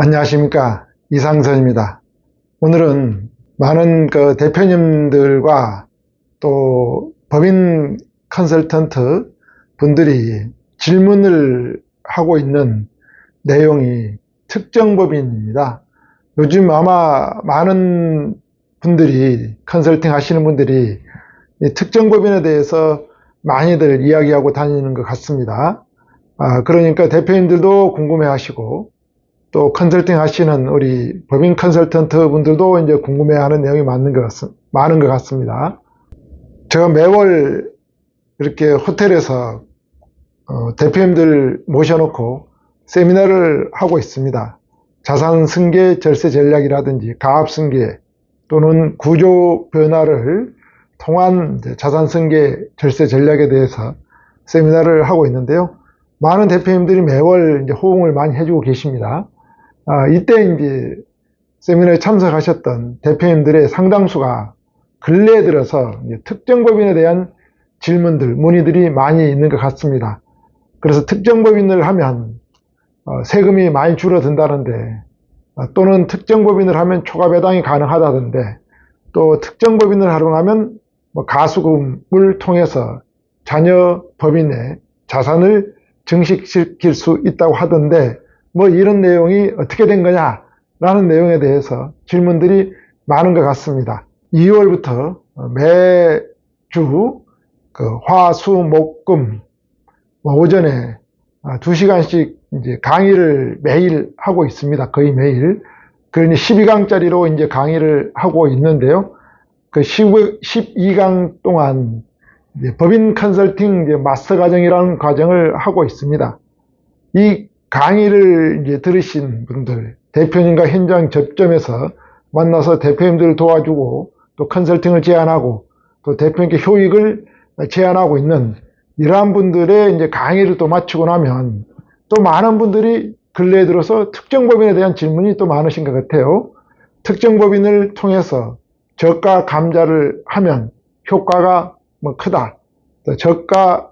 안녕하십니까, 이상선입니다. 오늘은 많은 대표님들과 또 법인 컨설턴트 분들이 질문을 하고 있는 내용이 특정법인입니다. 요즘 아마 많은 분들이 컨설팅 하시는 분들이 이 특정법인에 대해서 많이들 이야기하고 다니는 것 같습니다. 그러니까 대표님들도 궁금해 하시고 또 컨설팅 하시는 우리 법인 컨설턴트 분들도 이제 궁금해하는 내용이 많은 것 같습니다. 제가 매월 이렇게 호텔에서 대표님들 모셔놓고 세미나를 하고 있습니다. 자산 승계 절세 전략이라든지 가압 승계 또는 구조 변화를 통한 자산 승계 절세 전략에 대해서 세미나를 하고 있는데요. 많은 대표님들이 매월 이제 호응을 많이 해주고 계십니다. 이때 이제 세미나에 참석하셨던 대표님들의 상당수가 근래에 들어서 특정 법인에 대한 질문들, 문의들이 많이 있는 것 같습니다. 그래서 특정 법인을 하면 세금이 많이 줄어든다는데, 또는 특정 법인을 하면 초과 배당이 가능하다던데, 또 특정 법인을 활용하면 가수금을 통해서 자녀 법인의 자산을 증식시킬 수 있다고 하던데, 이런 내용이 어떻게 된 거냐라는 내용에 대해서 질문들이 많은 것 같습니다. 2월부터 매주 화, 수, 목, 금 오전에 2시간씩 이제 강의를 매일 하고 있습니다. 거의 매일. 그러니 12강짜리로 이제 강의를 하고 있는데요. 그 12강 동안 이제 법인 컨설팅 이제 마스터 과정이라는 과정을 하고 있습니다. 이 강의를 이제 들으신 분들, 대표님과 현장 접점에서 만나서 대표님들을 도와주고 또 컨설팅을 제안하고 또 대표님께 효익을 제안하고 있는 이러한 분들의 이제 강의를 또 마치고 나면 또 많은 분들이 근래에 들어서 특정 법인에 대한 질문이 또 많으신 것 같아요. 특정 법인을 통해서 저가 감자를 하면 효과가 크다. 또 저가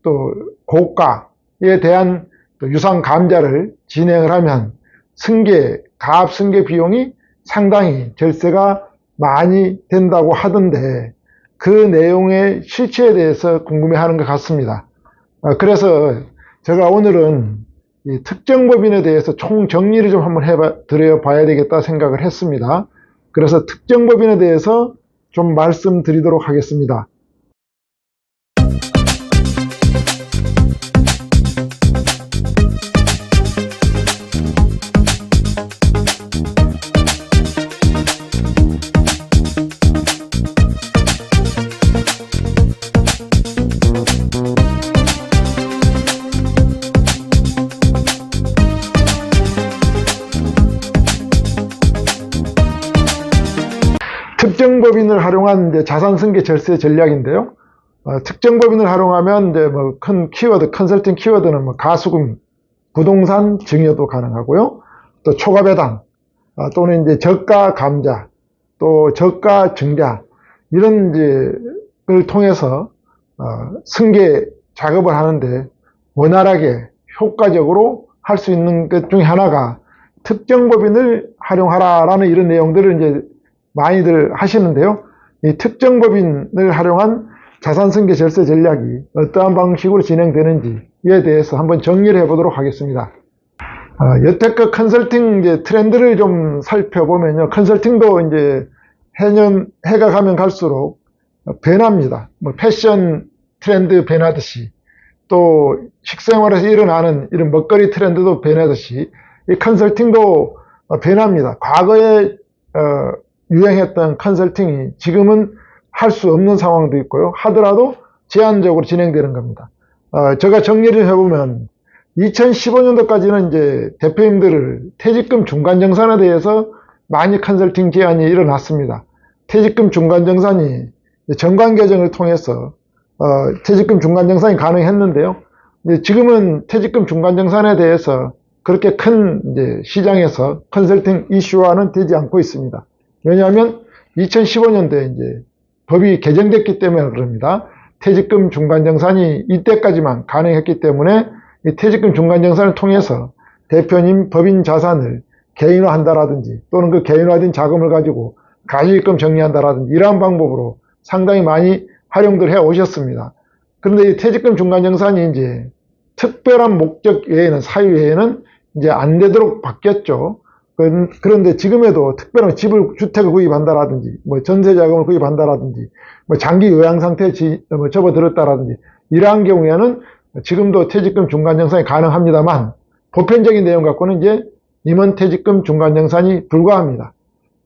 또 고가에 대한 또 유상 감자를 진행을 하면 가압 승계 비용이 상당히 절세가 많이 된다고 하던데 그 내용의 실체에 대해서 궁금해하는 것 같습니다. 그래서 제가 오늘은 이 특정법인에 대해서 총정리를 좀 한번 드려봐야 되겠다 생각을 했습니다. 그래서 특정법인에 대해서 좀 말씀드리도록 하겠습니다. 특정법인을 활용한 이제 자산승계 절세 전략인데요. 특정법인을 활용하면 이제 큰 키워드, 컨설팅 키워드는 가수금, 부동산 증여도 가능하고요. 또 초과배당, 또는 이제 저가 감자, 또 저가 증자, 이런 걸 통해서 승계 작업을 하는데 원활하게 효과적으로 할 수 있는 것 중에 하나가 특정법인을 활용하라라는 이런 내용들을 이제 많이들 하시는데요. 이 특정법인을 활용한 자산승계 절세 전략이 어떠한 방식으로 진행되는지에 대해서 한번 정리를 해보도록 하겠습니다. 여태껏 컨설팅 이제 트렌드를 좀 살펴보면요. 컨설팅도 이제 해가 가면 갈수록 변합니다. 패션 트렌드 변하듯이 또 식생활에서 일어나는 이런 먹거리 트렌드도 변하듯이 이 컨설팅도 변합니다. 과거에 유행했던 컨설팅이 지금은 할 수 없는 상황도 있고요. 하더라도 제한적으로 진행되는 겁니다. 제가 정리를 해보면 2015년도까지는 이제 대표님들을 퇴직금 중간정산에 대해서 많이 컨설팅 제안이 일어났습니다. 퇴직금 중간정산이 정관개정을 통해서 퇴직금 중간정산이 가능했는데요. 지금은 퇴직금 중간정산에 대해서 그렇게 큰 이제 시장에서 컨설팅 이슈화는 되지 않고 있습니다. 왜냐하면 2015년도에 이제 법이 개정됐기 때문에 그럽니다. 퇴직금 중간정산이 이때까지만 가능했기 때문에 이 퇴직금 중간정산을 통해서 대표님 법인 자산을 개인화한다라든지 또는 그 개인화된 자금을 가지고 가주입금 정리한다라든지 이러한 방법으로 상당히 많이 활용들 해 오셨습니다. 그런데 이 퇴직금 중간정산이 이제 특별한 목적 외에는, 사유 외에는 이제 안 되도록 바뀌었죠. 그런데 지금에도 특별한 주택을 구입한다라든지, 뭐 전세자금을 구입한다라든지, 뭐 장기 요양 상태에 접어들었다라든지, 이러한 경우에는 지금도 퇴직금 중간정산이 가능합니다만, 보편적인 내용 갖고는 이제 임원 퇴직금 중간정산이 불가합니다.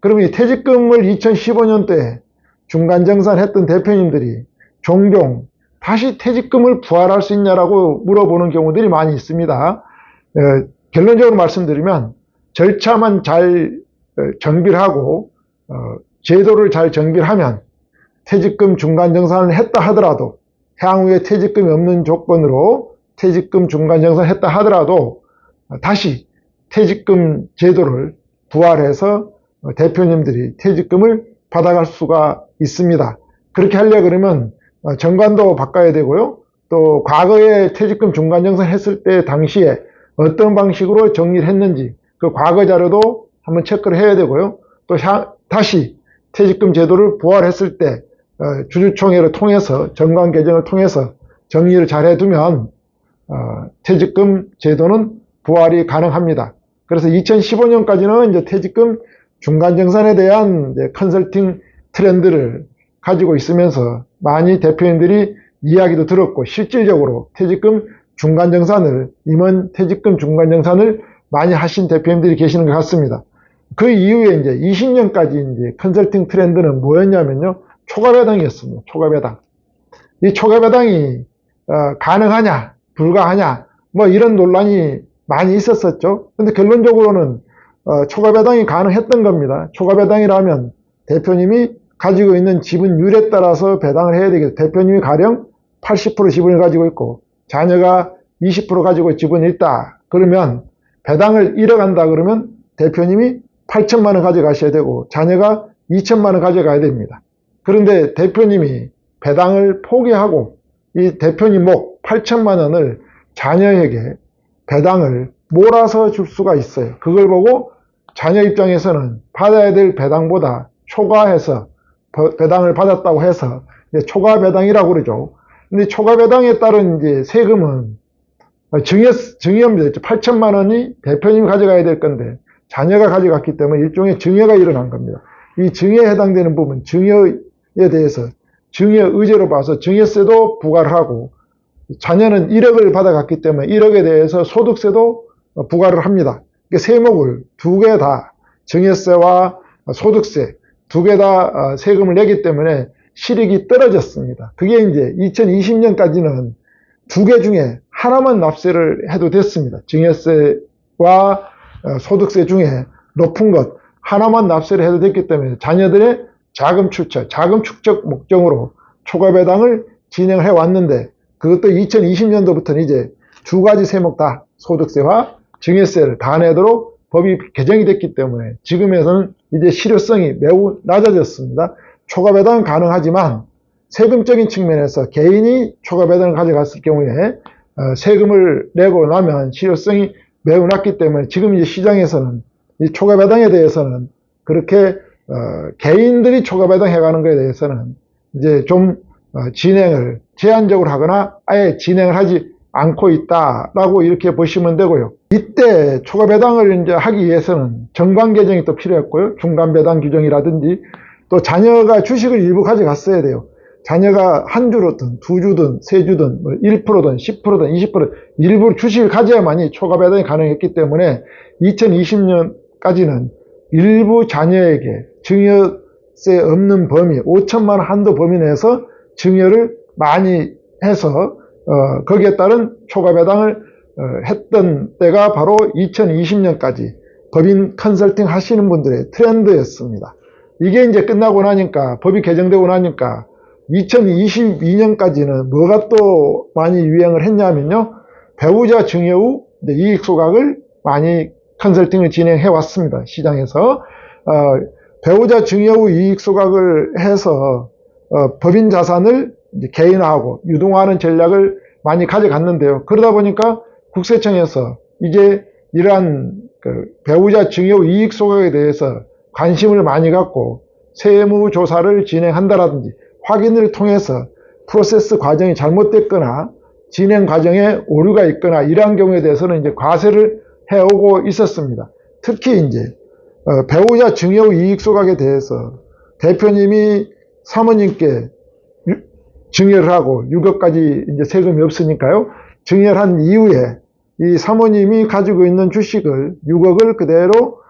그러면 이 퇴직금을 2015년도에 중간정산했던 대표님들이 종종 다시 퇴직금을 부활할 수 있냐라고 물어보는 경우들이 많이 있습니다. 결론적으로 말씀드리면 절차만 잘 정비를 하고 제도를 잘 정비를 하면 퇴직금 중간정산을 했다 하더라도, 향후에 퇴직금이 없는 조건으로 퇴직금 중간정산을 했다 하더라도 다시 퇴직금 제도를 부활해서 대표님들이 퇴직금을 받아갈 수가 있습니다. 그렇게 하려 그러면 정관도 바꿔야 되고요. 또 과거에 퇴직금 중간정산 했을 때 당시에 어떤 방식으로 정리를 했는지 그 과거 자료도 한번 체크를 해야 되고요. 또 다시 퇴직금 제도를 부활했을 때 주주총회를 통해서, 정관 개정을 통해서 정리를 잘 해두면 퇴직금 제도는 부활이 가능합니다. 그래서 2015년까지는 이제 퇴직금 중간정산에 대한 이제 컨설팅 트렌드를 가지고 있으면서 많이 대표님들이 이야기도 들었고, 실질적으로 퇴직금 중간정산을, 임원 퇴직금 중간정산을 많이 하신 대표님들이 계시는 것 같습니다. 그 이후에 이제 20년까지 이제 컨설팅 트렌드는 뭐였냐면요, 초과배당이었습니다. 초과배당. 이 초과배당이 가능하냐, 불가하냐, 뭐 이런 논란이 많이 있었었죠. 근데 결론적으로는 초과배당이 가능했던 겁니다. 초과배당이라면 대표님이 가지고 있는 지분율에 따라서 배당을 해야 되겠죠. 대표님이 가령 80% 지분을 가지고 있고 자녀가 20% 가지고 지분이 있다. 그러면 배당을 1억 한다 그러면 대표님이 8천만 원 가져가셔야 되고 자녀가 2천만 원 가져가야 됩니다. 그런데 대표님이 배당을 포기하고 이 대표님 목 8천만 원을 자녀에게 배당을 몰아서 줄 수가 있어요. 그걸 보고 자녀 입장에서는 받아야 될 배당보다 초과해서 배당을 받았다고 해서 초과 배당이라고 그러죠. 근데 초과 배당에 따른 이제 세금은 증여입니다. 8천만 원이 대표님이 가져가야 될 건데 자녀가 가져갔기 때문에 일종의 증여가 일어난 겁니다. 이 증여에 해당되는 부분, 증여에 대해서 증여 의제로 봐서 증여세도 부과를 하고, 자녀는 1억을 받아갔기 때문에 1억에 대해서 소득세도 부과를 합니다. 세목을 두 개 다, 증여세와 소득세 두 개 다 세금을 내기 때문에 실익이 떨어졌습니다. 그게 이제 2020년까지는 두 개 중에 하나만 납세를 해도 됐습니다. 증여세와 소득세 중에 높은 것 하나만 납세를 해도 됐기 때문에 자녀들의 자금 축적 목적으로 초과배당을 진행을 해왔는데, 그것도 2020년도부터는 이제 두 가지 세목 다 소득세와 증여세를 다 내도록 법이 개정이 됐기 때문에 지금에서는 이제 실효성이 매우 낮아졌습니다. 초과배당은 가능하지만 세금적인 측면에서 개인이 초과배당을 가져갔을 경우에 세금을 내고 나면 실효성이 매우 낮기 때문에 지금 이제 시장에서는 이 초과배당에 대해서는 그렇게 개인들이 초과배당 해가는 것에 대해서는 이제 좀 진행을 제한적으로 하거나 아예 진행을 하지 않고 있다라고 이렇게 보시면 되고요. 이때 초과배당을 이제 하기 위해서는 정관 개정이 또 필요했고요. 중간배당 규정이라든지 또 자녀가 주식을 일부 가져갔어야 돼요. 자녀가 한 주든 두 주든 세 주든 1%든 10%든 20% 일부 주식을 가져야만이 초과배당이 가능했기 때문에 2020년까지는 일부 자녀에게 증여세 없는 범위 5천만 원 한도 범위 내에서 증여를 많이 해서 거기에 따른 초과배당을 했던 때가 바로 2020년까지 법인 컨설팅 하시는 분들의 트렌드였습니다. 이게 이제 끝나고 나니까, 법이 개정되고 나니까 2022년까지는 뭐가 또 많이 유행을 했냐면요, 배우자 증여 후 이익 소각을 많이 컨설팅을 진행해 왔습니다. 시장에서 배우자 증여 후 이익 소각을 해서 법인 자산을 이제 개인화하고 유동화하는 전략을 많이 가져갔는데요. 그러다 보니까 국세청에서 이제 이러한 그 배우자 증여 이익 소각에 대해서 관심을 많이 갖고 세무조사를 진행한다라든지 확인을 통해서 프로세스 과정이 잘못됐거나 진행 과정에 오류가 있거나 이러한 경우에 대해서는 이제 과세를 해오고 있었습니다. 특히 이제 배우자 증여 이익 소각에 대해서 대표님이 사모님께 증여를 하고 6억까지 이제 세금이 없으니까요. 증여를 한 이후에 이 사모님이 가지고 있는 주식을 6억을 그대로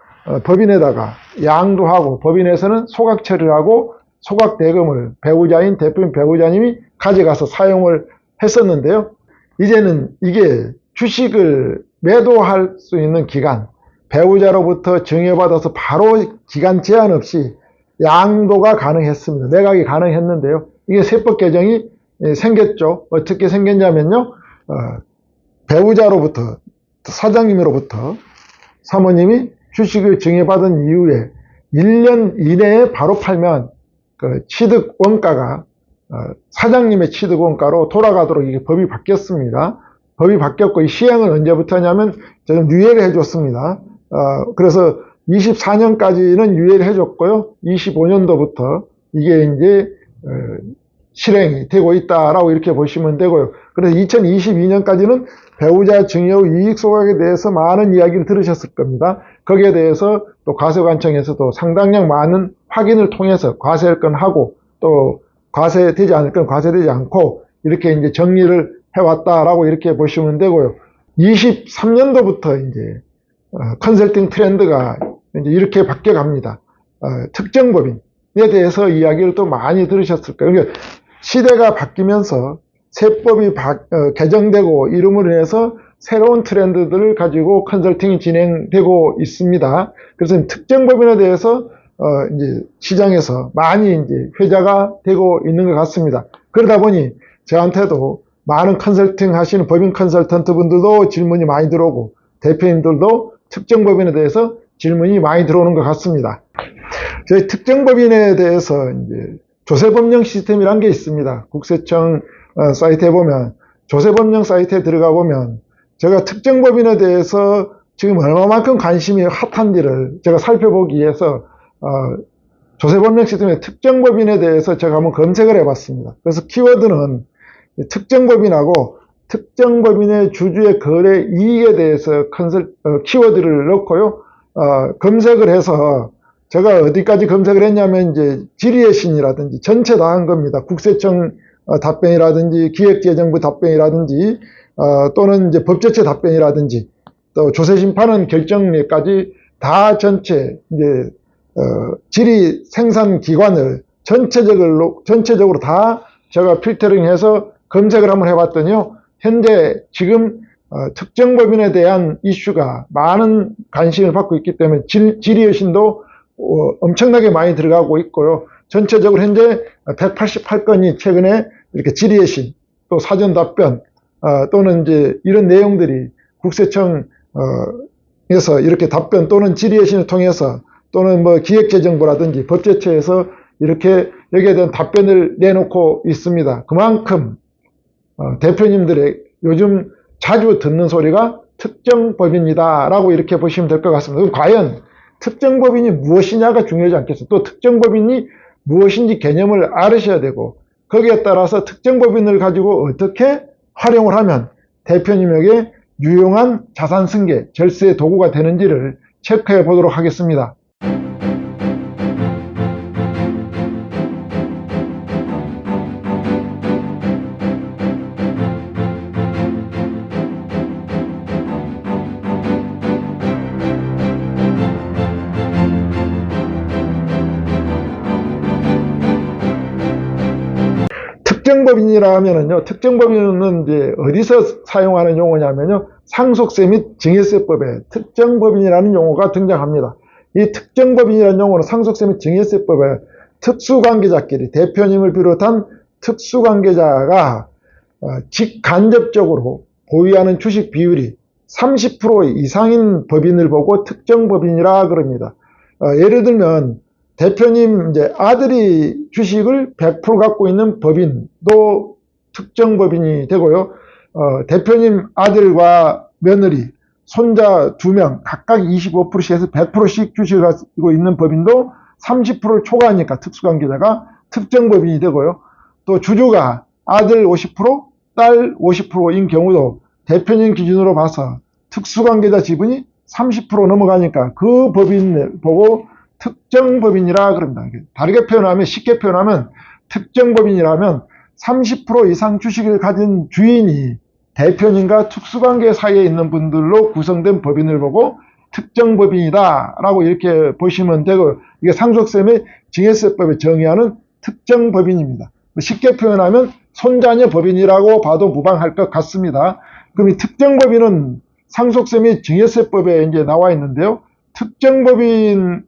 법인에다가 양도하고 법인에서는 소각 처리를 하고 소각 대금을 배우자인 대표님 배우자님이 가져가서 사용을 했었는데요. 이제는 이게 주식을 매도할 수 있는 기간, 배우자로부터 증여받아서 바로 기간 제한 없이 양도가 가능했습니다. 매각이 가능했는데요. 이게 세법 개정이 생겼죠. 어떻게 생겼냐면요. 배우자로부터, 사장님으로부터 사모님이 주식을 증여받은 이후에 1년 이내에 바로 팔면 그 취득 원가가 사장님의 취득 원가로 돌아가도록 이게 법이 바뀌었습니다. 법이 바뀌었고 이 시행은 언제부터냐면 지금 유예를 해줬습니다. 그래서 24년까지는 유예를 해줬고요. 25년도부터 이게 이제 실행이 되고 있다라고 이렇게 보시면 되고요. 그래서 2022년까지는 배우자 증여 이익 소각에 대해서 많은 이야기를 들으셨을 겁니다. 거기에 대해서 또 과세관청에서도 상당량 많은 확인을 통해서 과세할 건 하고 또 과세되지 않을 건 과세되지 않고 이렇게 이제 정리를 해왔다라고 이렇게 보시면 되고요. 23년도부터 이제 컨설팅 트렌드가 이제 이렇게 바뀌어 갑니다. 특정 법인에 대해서 이야기를 또 많이 들으셨을 거예요. 그러니까 시대가 바뀌면서 세법이 개정되고 이름으로 인해서 새로운 트렌드들을 가지고 컨설팅이 진행되고 있습니다. 그래서 특정 법인에 대해서 이제 시장에서 많이 이제 회자가 되고 있는 것 같습니다. 그러다 보니 저한테도 많은 컨설팅 하시는 법인 컨설턴트 분들도 질문이 많이 들어오고 대표님들도 특정 법인에 대해서 질문이 많이 들어오는 것 같습니다. 저희 특정 법인에 대해서 이제 조세법령 시스템이란 게 있습니다. 국세청 사이트에 보면 조세법령 사이트에 들어가 보면 제가 특정 법인에 대해서 지금 얼마만큼 관심이 핫한지를 제가 살펴보기 위해서 조세법령 시스템의 특정 법인에 대해서 제가 한번 검색을 해봤습니다. 그래서 키워드는 특정 법인하고 특정 법인의 주주의 거래 이익에 대해서 키워드를 넣고요. 검색을 해서 제가 어디까지 검색을 했냐면 이제 질의의 신이라든지 전체 다 한 겁니다. 국세청 답변이라든지 기획재정부 답변이라든지 또는 이제 법제처 답변이라든지 또 조세심판원 결정례까지 다 전체 이제 질의 생산 기관을 전체적으로 다 제가 필터링해서 검색을 한번 해봤더니요. 현재 지금 특정 법인에 대한 이슈가 많은 관심을 받고 있기 때문에 질의의 신도 엄청나게 많이 들어가고 있고요. 전체적으로 현재 188건이 최근에 이렇게 질의의 신, 또 사전 답변, 또는 이제 이런 내용들이 국세청에서 이렇게 답변 또는 질의의 신을 통해서 또는 뭐 기획재정부라든지 법제처에서 이렇게 여기에 대한 답변을 내놓고 있습니다. 그만큼 대표님들의 요즘 자주 듣는 소리가 특정 법인이다 라고 이렇게 보시면 될 것 같습니다. 그럼 과연 특정 법인이 무엇이냐가 중요하지 않겠어요? 또 특정 법인이 무엇인지 개념을 알으셔야 되고 거기에 따라서 특정 법인을 가지고 어떻게 활용을 하면 대표님에게 유용한 자산 승계, 절세 도구가 되는지를 체크해 보도록 하겠습니다. 특정법인이라 하면은요, 특정법인은 이제 어디서 사용하는 용어냐면요, 상속세 및 증여세법에 특정법인이라는 용어가 등장합니다. 이 특정법인이라는 용어는 상속세 및 증여세법에 특수관계자끼리 대표님을 비롯한 특수관계자가 직간접적으로 보유하는 주식 비율이 30% 이상인 법인을 보고 특정법인이라 그럽니다. 예를 들면 대표님 이제 아들이 주식을 100% 갖고 있는 법인도 특정 법인이 되고요. 대표님 아들과 며느리 손자 2명 각각 25%씩 해서 100%씩 주식을 가지고 있는 법인도 30%를 초과하니까 특수관계자가 특정법인이 되고요. 또 주주가 아들 50%, 딸 50%인 경우도 대표님 기준으로 봐서 특수관계자 지분이 30% 넘어가니까 그 법인을 보고 특정법인이라 그럽니다. 다르게 표현하면, 쉽게 표현하면 특정법인이라면 30% 이상 주식을 가진 주인이 대표님과 특수관계 사이에 있는 분들로 구성된 법인을 보고 특정법인이다 라고 이렇게 보시면 되고, 이게 상속세의 증여세법에 정의하는 특정법인입니다. 쉽게 표현하면 손자녀 법인이라고 봐도 무방할 것 같습니다. 그럼 이 특정법인은 상속세 및 증여세법에 이제 나와 있는데요. 특정법인하고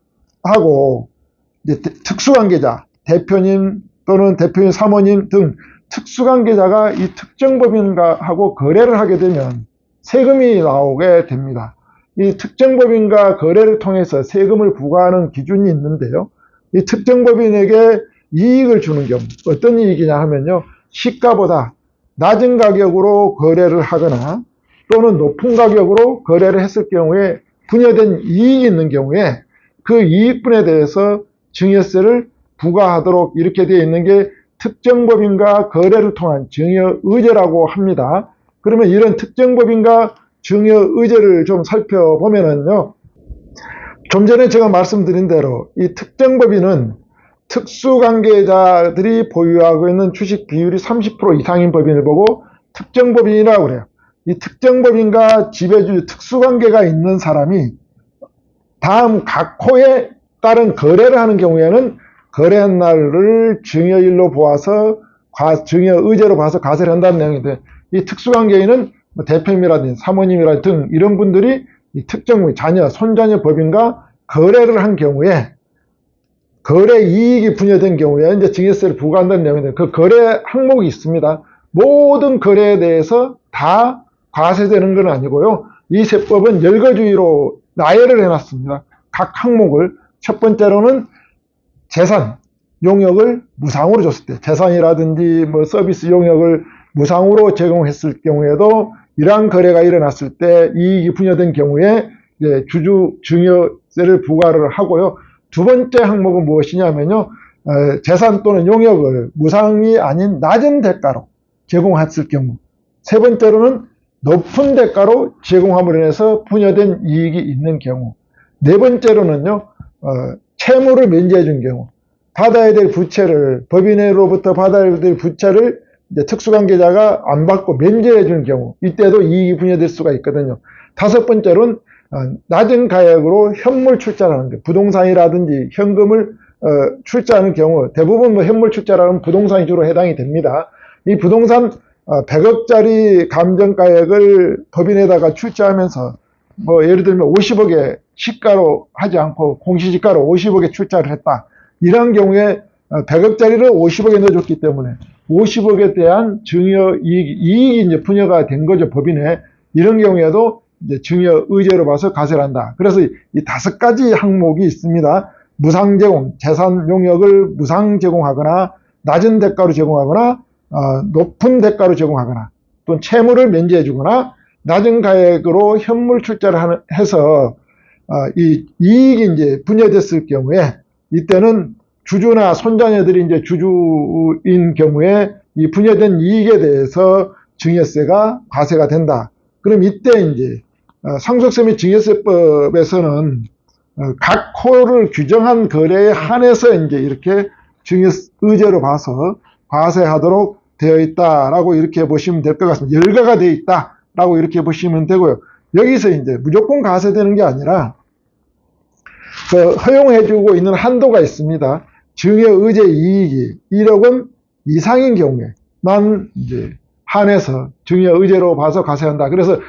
이제 특수관계자, 대표님 또는 대표님 사모님 등 특수관계자가 이 특정법인하고 거래를 하게 되면 세금이 나오게 됩니다. 이 특정법인과 거래를 통해서 세금을 부과하는 기준이 있는데요. 이 특정법인에게 이익을 주는 경우, 어떤 이익이냐 하면요, 시가보다 낮은 가격으로 거래를 하거나 또는 높은 가격으로 거래를 했을 경우에 분여된 이익이 있는 경우에 그 이익분에 대해서 증여세를 부과하도록 이렇게 되어 있는 게 특정법인과 거래를 통한 증여의제라고 합니다. 그러면 이런 특정법인과 증여의제를 좀 살펴보면은요, 좀 전에 제가 말씀드린 대로 이 특정법인은 특수관계자들이 보유하고 있는 주식 비율이 30% 이상인 법인을 보고 특정법인이라고 그래요. 이 특정법인과 지배주 특수관계가 있는 사람이 다음 각 호에 따른 거래를 하는 경우에는 거래한 날을 증여일로 보아서 증여의제로 봐서 과세를 한다는 내용인데, 이 특수관계인은 대표님이라든지 사모님이라든지 등 이런 분들이 이 특정법인, 자녀, 손자녀 법인과 거래를 한 경우에 거래 이익이 분여된 경우에 이제 증여세를 부과한다는 내용인데, 그 거래 항목이 있습니다. 모든 거래에 대해서 다 과세되는 건 아니고요. 이 세법은 열거주의로 나열을 해놨습니다. 각 항목을. 첫 번째로는 재산, 용역을 무상으로 줬을 때, 재산이라든지 뭐 서비스 용역을 무상으로 제공했을 경우에도 이러한 거래가 일어났을 때 이익이 분여된 경우에 주주 증여세를 부과를 하고요. 두 번째 항목은 무엇이냐면요, 재산 또는 용역을 무상이 아닌 낮은 대가로 제공했을 경우. 세 번째로는 높은 대가로 제공함으로 인해서 분여된 이익이 있는 경우. 네 번째로는요, 채무를 면제해 준 경우. 받아야 될 부채를, 법인으로부터 받아야 될 부채를 이제 특수관계자가 안 받고 면제해 준 경우. 이때도 이익이 분여될 수가 있거든요. 다섯 번째로는 낮은 가액으로 현물 출자를 하는 거예요. 부동산이라든지 현금을 출자하는 경우, 대부분 뭐 현물 출자라는 부동산이 주로 해당이 됩니다. 이 부동산 100억짜리 감정가액을 법인에다가 출자하면서 뭐 예를 들면 50억에 시가로 하지 않고 공시지가로 50억에 출자를 했다. 이런 경우에 100억짜리를 50억에 넣어줬기 때문에 50억에 대한 이익이 이제 분여가 된 거죠, 법인에. 이런 경우에도 이제 증여의제로 봐서 과세를 한다. 그래서 이 5가지 항목이 있습니다. 무상 제공, 재산 용역을 무상 제공하거나 낮은 대가로 제공하거나 높은 대가로 제공하거나 또는 채무를 면제해 주거나 낮은 가액으로 현물 출자를 해서 이 이익이 이제 분여됐을 경우에 이때는 주주나 손자녀들이 이제 주주인 경우에 이 분여된 이익에 대해서 증여세가 과세가 된다. 그럼 이때 이제 상속세 및 증여세법에서는 각 호를 규정한 거래에 한해서 이제 이렇게 증여의제로 봐서 과세하도록 되어 있다라고 이렇게 보시면 될 것 같습니다. 열거가 되어 있다라고 이렇게 보시면 되고요. 여기서 이제 무조건 과세되는 게 아니라 허용해주고 있는 한도가 있습니다. 증여의제 이익이 1억 원 이상인 경우에만 이제 한해서 증여의제로 봐서 과세한다. 그래서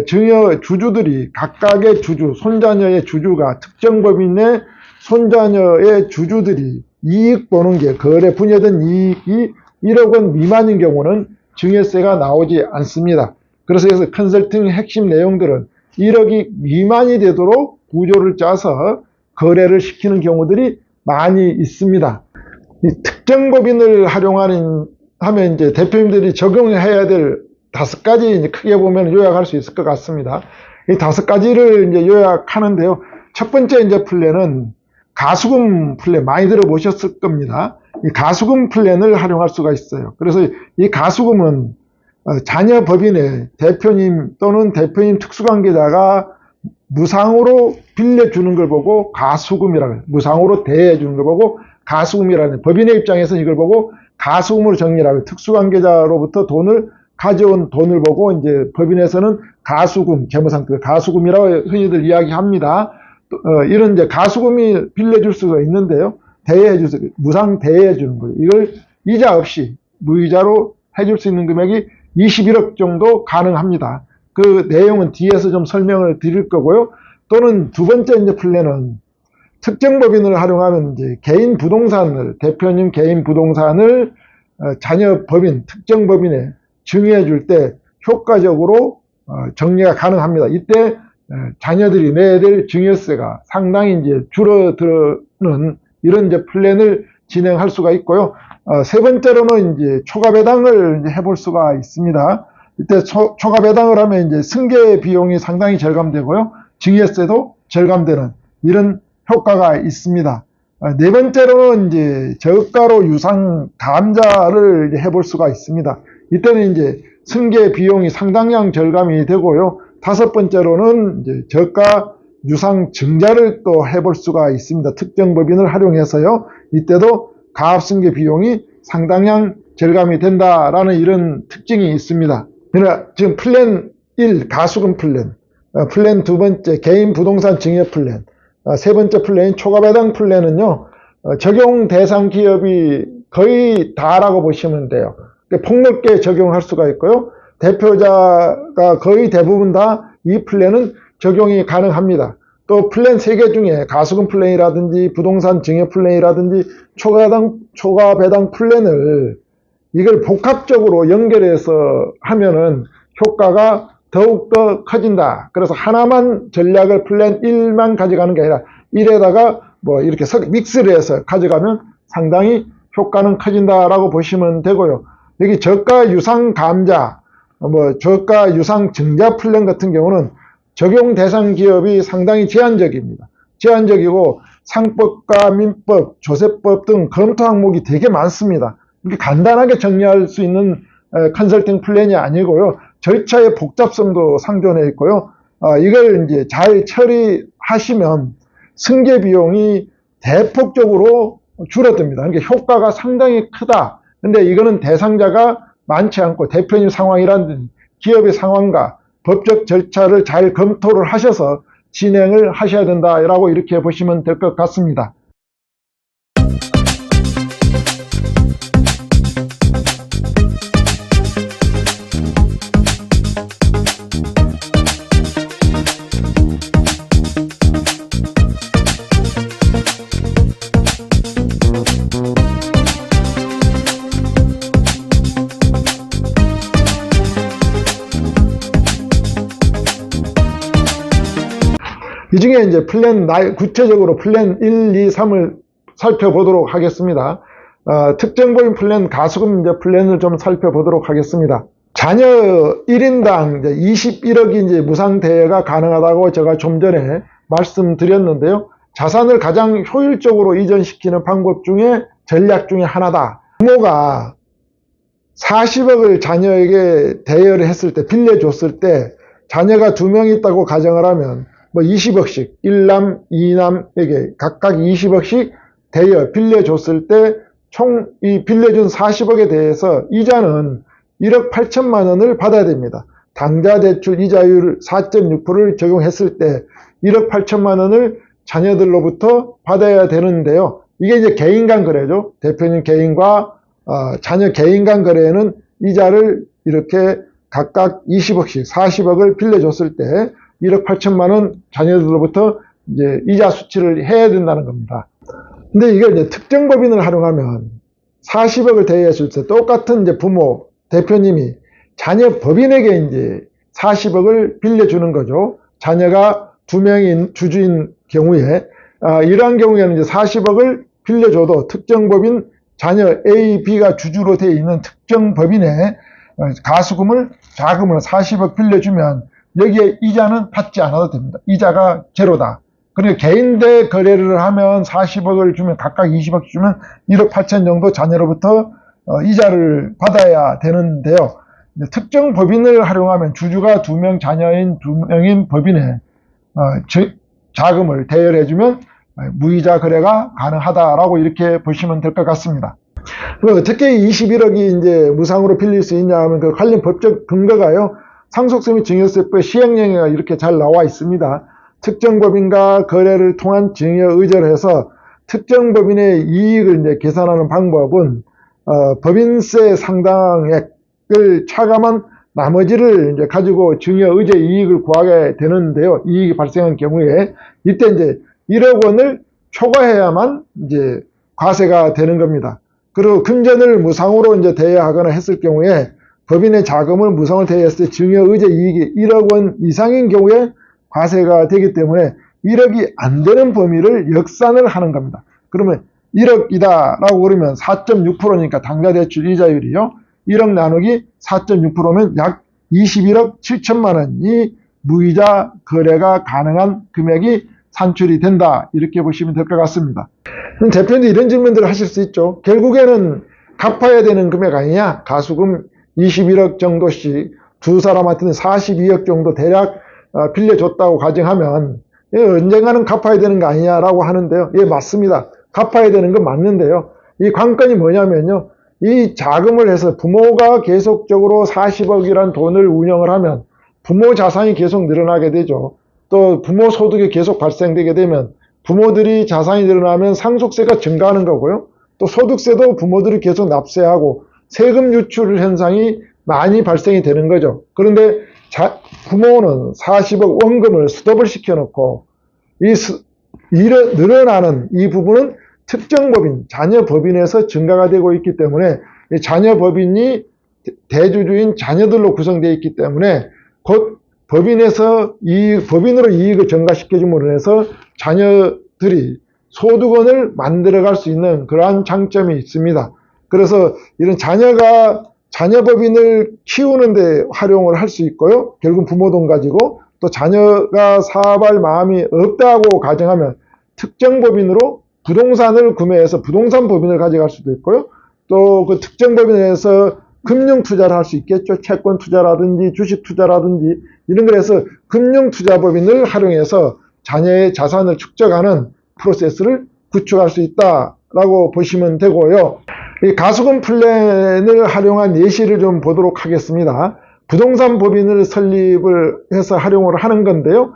증여 주주들이 각각의 주주, 손자녀의 주주가 특정 법인의 손자녀의 주주들이 이익 보는 게 거래 분여된 이익이 1억 원 미만인 경우는 증여세가 나오지 않습니다. 그래서 컨설팅 핵심 내용들은 1억이 미만이 되도록 구조를 짜서 거래를 시키는 경우들이 많이 있습니다. 이 특정 법인을 하면 이제 대표님들이 적용해야 될 5가지 이제 크게 보면 요약할 수 있을 것 같습니다. 이 5가지를 이제 요약하는데요. 첫 번째 이제 플랜은 가수금 플랜, 많이 들어보셨을 겁니다. 이 가수금 플랜을 활용할 수가 있어요. 그래서 이 가수금은 자녀 법인의 대표님 또는 대표님 특수관계자가 무상으로 빌려주는 걸 보고 가수금이라고 해요. 무상으로 대해주는 걸 보고 가수금이라는 거예요. 법인의 입장에서는 이걸 보고 가수금으로 정리를 하고, 특수관계자로부터 가져온 돈을 보고 이제 법인에서는 가수금, 재무상태 가수금이라고 흔히들 이야기합니다. 이런 이제 가수금이 빌려줄 수가 있는데요. 무상 대해주는 거예요. 이걸 이자 없이 무이자로 해줄 수 있는 금액이 21억 정도 가능합니다. 그 내용은 뒤에서 좀 설명을 드릴 거고요. 또는 두 번째 이제 플랜은 특정 법인을 활용하면 이제 개인 부동산을, 대표님 개인 부동산을 자녀 법인, 특정 법인에 증여해 줄 때 효과적으로 정리가 가능합니다. 이때 자녀들이 내야 될 증여세가 상당히 이제 줄어드는 이런 이제 플랜을 진행할 수가 있고요. 세 번째로는 이제 초과 배당을 이제 해볼 수가 있습니다. 이때 초과 배당을 하면 이제 승계 비용이 상당히 절감되고요. 증여세도 절감되는 이런 효과가 있습니다. 네 번째로는 이제 저가로 유상 감자를 해볼 수가 있습니다. 이때는 이제 승계 비용이 상당량 절감이 되고요. 다섯 번째로는 이제 저가 유상 증자를 또 해볼 수가 있습니다. 특정 법인을 활용해서요. 이때도 가압승계 비용이 상당량 절감이 된다라는 이런 특징이 있습니다. 그러나 지금 플랜 1 가수금 플랜, 플랜 두 번째 개인 부동산 증여 플랜, 세 번째 플랜인 초과배당 플랜은요, 적용 대상 기업이 거의 다라고 보시면 돼요. 폭넓게 적용할 수가 있고요. 대표자가 거의 대부분 다 이 플랜은 적용이 가능합니다. 또 플랜 3개 중에 가수금 플랜이라든지 부동산 증여 플랜이라든지 초과배당 플랜을 이걸 복합적으로 연결해서 하면은 효과가 더욱더 커진다. 그래서 하나만 전략을 플랜 1만 가져가는 게 아니라 1에다가 뭐 이렇게 믹스를 해서 가져가면 상당히 효과는 커진다라고 보시면 되고요. 여기 저가 유상 감자, 저가 유상 증자 플랜 같은 경우는 적용 대상 기업이 상당히 제한적입니다. 제한적이고 상법과 민법, 조세법 등 검토 항목이 되게 많습니다. 이렇게 간단하게 정리할 수 있는 컨설팅 플랜이 아니고요. 절차의 복잡성도 상존해 있고요. 이걸 이제 잘 처리하시면 승계 비용이 대폭적으로 줄어듭니다. 그러니까 효과가 상당히 크다. 근데 이거는 대상자가 많지 않고 대표님 상황이라든지 기업의 상황과 법적 절차를 잘 검토를 하셔서 진행을 하셔야 된다라고 이렇게 보시면 될 것 같습니다. 이 중에 이제 구체적으로 플랜 1, 2, 3을 살펴보도록 하겠습니다. 특정 법인 플랜, 가수금 이제 플랜을 좀 살펴보도록 하겠습니다. 자녀 1인당 이제 21억이 이제 무상 대여가 가능하다고 제가 좀 전에 말씀드렸는데요. 자산을 가장 효율적으로 이전시키는 방법 중에 전략 중에 하나다. 부모가 40억을 자녀에게 대여를 했을 때, 빌려줬을 때 자녀가 2명 있다고 가정을 하면 20억씩 1남, 2남에게 각각 20억씩 대여 빌려줬을 때 총 이 빌려준 40억에 대해서 이자는 1억 8천만 원을 받아야 됩니다. 당좌 대출 이자율 4.6%를 적용했을 때 1억 8천만 원을 자녀들로부터 받아야 되는데요. 이게 이제 개인 간 거래죠. 대표님 개인과 자녀 개인 간 거래에는 이자를 이렇게 각각 20억씩 40억을 빌려줬을 때 1억 8천만 원 자녀들로부터 이제 이자 수치를 해야 된다는 겁니다. 근데 이걸 이제 특정 법인을 활용하면 40억을 대여했을 때 똑같은 이제 부모, 대표님이 자녀 법인에게 이제 40억을 빌려주는 거죠. 자녀가 2명인 주주인 경우에, 이러한 경우에는 이제 40억을 빌려줘도 특정 법인 자녀 A, B가 주주로 되어 있는 특정 법인에 가수금을 자금을 40억 빌려주면 여기에 이자는 받지 않아도 됩니다. 이자가 제로다. 그리고 개인 대 거래를 하면 40억을 주면 각각 20억 주면 1억 8천 정도 자녀로부터 이자를 받아야 되는데요. 특정 법인을 활용하면 주주가 2명, 자녀인 2명인 법인에 자금을 대여해주면 무이자 거래가 가능하다라고 이렇게 보시면 될 것 같습니다. 어떻게 21억이 이제 무상으로 빌릴 수 있냐 하면 그 관련 법적 근거가요. 상속세 및 증여세법 시행령에가 이렇게 잘 나와 있습니다. 특정 법인과 거래를 통한 증여 의제를 해서 특정 법인의 이익을 이제 계산하는 방법은 법인세 상당액을 차감한 나머지를 이제 가지고 증여 의제 이익을 구하게 되는데요. 이익이 발생한 경우에 이때 이제 1억 원을 초과해야만 이제 과세가 되는 겁니다. 그리고 금전을 무상으로 이제 대여하거나 했을 경우에 법인의 자금을 무상으로 대여했을 때 증여 의제 이익이 1억 원 이상인 경우에 과세가 되기 때문에 1억이 안 되는 범위를 역산을 하는 겁니다. 그러면 1억이다 라고 그러면 4.6%니까 당좌대출 이자율이요. 1억 나누기 4.6%면 약 21억 7천만 원이 무이자 거래가 가능한 금액이 산출이 된다. 이렇게 보시면 될 것 같습니다. 대표님도 이런 질문들을 하실 수 있죠. 결국에는 갚아야 되는 금액 아니냐? 가수금 21억 정도씩 두 사람한테는 42억 정도 대략 빌려줬다고 가정하면 언젠가는 갚아야 되는 거 아니냐라고 하는데요. 예, 맞습니다. 갚아야 되는 건 맞는데요. 이 관건이 뭐냐면요. 이 자금을 해서 부모가 계속적으로 40억이란 돈을 운영을 하면 부모 자산이 계속 늘어나게 되죠. 또 부모 소득이 계속 발생되게 되면 부모들이 자산이 늘어나면 상속세가 증가하는 거고요. 또 소득세도 부모들이 계속 납세하고 세금 유출 현상이 많이 발생이 되는 거죠. 그런데 부모는 40억 원금을 스톱을 시켜놓고 늘어나는 이 부분은 특정 법인, 자녀 법인에서 증가가 되고 있기 때문에 이 자녀 법인이 대주주인 자녀들로 구성되어 있기 때문에 곧 법인에서 법인으로 이익을 증가시켜줌으로 해서 자녀들이 소득원을 만들어갈 수 있는 그러한 장점이 있습니다. 그래서 이런 자녀 법인을 키우는데 활용을 할 수 있고요. 결국 부모 돈 가지고 또 자녀가 사업할 마음이 없다고 가정하면 특정 법인으로 부동산을 구매해서 부동산 법인을 가져갈 수도 있고요. 또 그 특정 법인에서 금융 투자를 할 수 있겠죠. 채권 투자라든지 주식 투자라든지 이런 걸 해서 금융 투자 법인을 활용해서 자녀의 자산을 축적하는 프로세스를 구축할 수 있다라고 보시면 되고요. 이 가수금 플랜을 활용한 예시를 좀 보도록 하겠습니다. 부동산 법인을 설립을 해서 활용을 하는 건데요.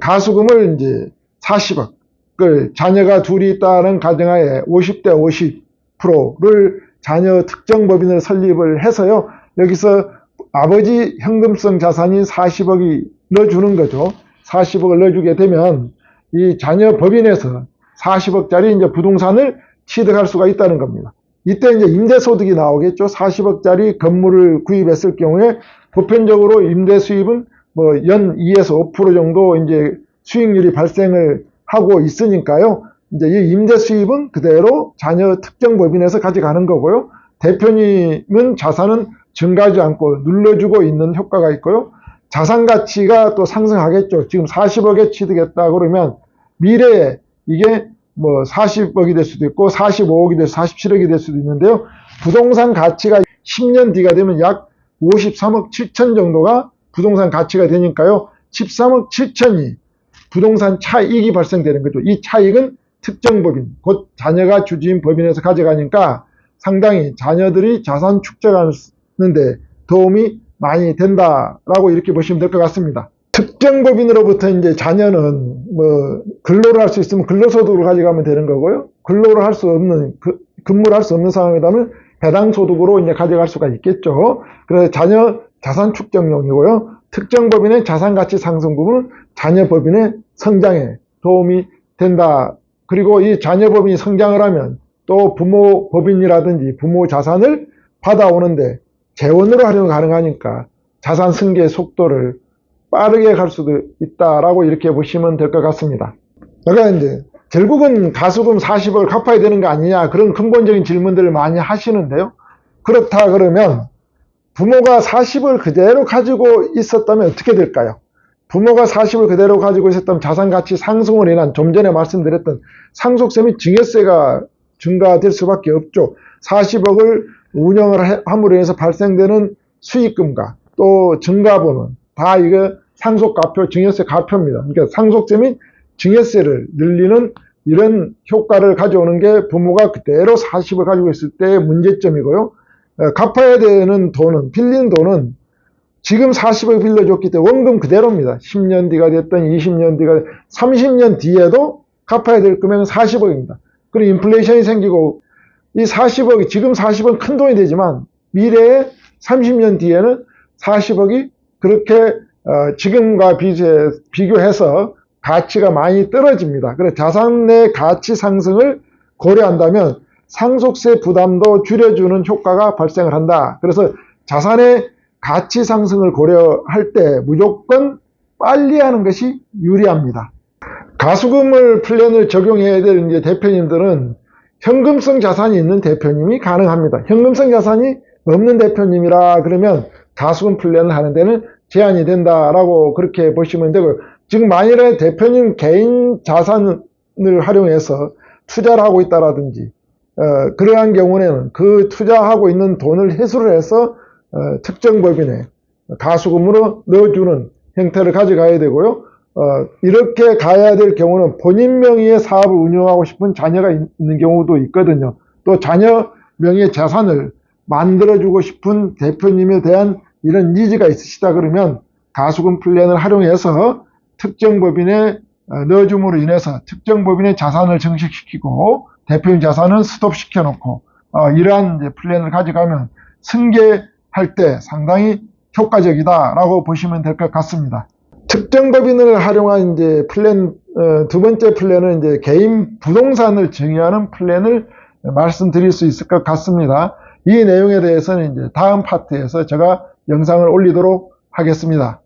가수금을 이제 40억을 자녀가 둘이 있다는 가정하에 50대 50%를 자녀 특정 법인을 설립을 해서요. 여기서 아버지 현금성 자산이 40억이 넣어주는 거죠. 40억을 넣어주게 되면 이 자녀 법인에서 40억짜리 이제 부동산을 취득할 수가 있다는 겁니다. 이때 이제 임대소득이 나오겠죠. 40억짜리 건물을 구입했을 경우에 보편적으로 임대 수입은 뭐 연 2에서 5% 정도 이제 수익률이 발생을 하고 있으니까요. 이제 이 임대 수입은 그대로 자녀 특정 법인에서 가져가는 거고요. 대표님은 자산은 증가하지 않고 눌러주고 있는 효과가 있고요. 자산 가치가 또 상승하겠죠. 지금 40억에 취득했다 그러면 미래에 이게 뭐 40억이 될 수도 있고 45억이 될 수도 47억이 될 수도 있는데요. 부동산 가치가 10년 뒤가 되면 약 53억 7천 정도가 부동산 가치가 되니까요. 13억 7천이 부동산 차익이 발생되는 거죠. 이 차익은 특정 법인, 곧 자녀가 주주인 법인에서 가져가니까 상당히 자녀들이 자산 축적하는데 도움이 많이 된다라고 이렇게 보시면 될 것 같습니다. 특정 법인으로부터 이제 자녀는 뭐 근로를 할 수 있으면 근로소득을 가져가면 되는 거고요. 근로를 할 수 없는, 근무를 할 수 없는 상황이라면 배당소득으로 이제 가져갈 수가 있겠죠. 그래서 자녀 자산 축적용이고요. 특정 법인의 자산 가치 상승 부분은 자녀 법인의 성장에 도움이 된다. 그리고 이 자녀 법인이 성장을 하면 또 부모 법인이라든지 부모 자산을 받아오는데 재원으로 활용 가능하니까 자산 승계 속도를 빠르게 갈 수도 있다라고 이렇게 보시면 될 것 같습니다. 그러니까 이제 결국은 가수금 40억을 갚아야 되는 거 아니냐 그런 근본적인 질문들을 많이 하시는데요. 그렇다 그러면 부모가 40을 그대로 가지고 있었다면 어떻게 될까요? 부모가 40을 그대로 가지고 있었다면 자산가치 상승으로 인한 좀 전에 말씀드렸던 상속세 및 증여세가 증가될 수밖에 없죠. 40억을 운영을 함으로 인해서 발생되는 수익금과 또 증가분은 다 이거 상속가표, 증여세 가표입니다. 그러니까 상속세 및 증여세를 늘리는 이런 효과를 가져오는 게 부모가 그대로 40을 가지고 있을 때의 문제점이고요. 갚아야 되는 돈은, 빌린 돈은 지금 40을 빌려줬기 때문에 원금 그대로입니다. 10년 뒤가 됐든 20년 뒤가 30년 뒤에도 갚아야 될 금액은 40억입니다. 그리고 인플레이션이 생기고 이 40억이 지금 40억은 큰 돈이 되지만 미래에 30년 뒤에는 40억이 그렇게 지금과 비교해서 가치가 많이 떨어집니다. 그래서 자산의 가치 상승을 고려한다면 상속세 부담도 줄여주는 효과가 발생을 한다. 그래서 자산의 가치 상승을 고려할 때 무조건 빨리 하는 것이 유리합니다. 가수금을 플랜을 적용해야 될 이제 대표님들은 현금성 자산이 있는 대표님이 가능합니다. 현금성 자산이 없는 대표님이라 그러면 가수금 플랜을 하는 데는 제한이 된다라고 그렇게 보시면 되고요. 지금 만일에 대표님 개인 자산을 활용해서 투자를 하고 있다라든지 그러한 경우에는 그 투자하고 있는 돈을 회수를 해서 특정 법인에 가수금으로 넣어주는 형태를 가져가야 되고요. 이렇게 가야 될 경우는 본인 명의의 사업을 운영하고 싶은 자녀가 있는 경우도 있거든요. 또 자녀 명의의 자산을 만들어주고 싶은 대표님에 대한 이런 니즈가 있으시다 그러면 가수금 플랜을 활용해서 특정 법인에 넣어줌으로 인해서 특정 법인의 자산을 증식시키고 대표님 자산은 스톱시켜 놓고 이러한 이제 플랜을 가져가면 승계할 때 상당히 효과적이다라고 보시면 될 것 같습니다. 특정 법인을 활용한 이제 플랜 두 번째 플랜은 이제 개인 부동산을 증여하는 플랜을 말씀드릴 수 있을 것 같습니다. 이 내용에 대해서는 이제 다음 파트에서 제가 영상을 올리도록 하겠습니다.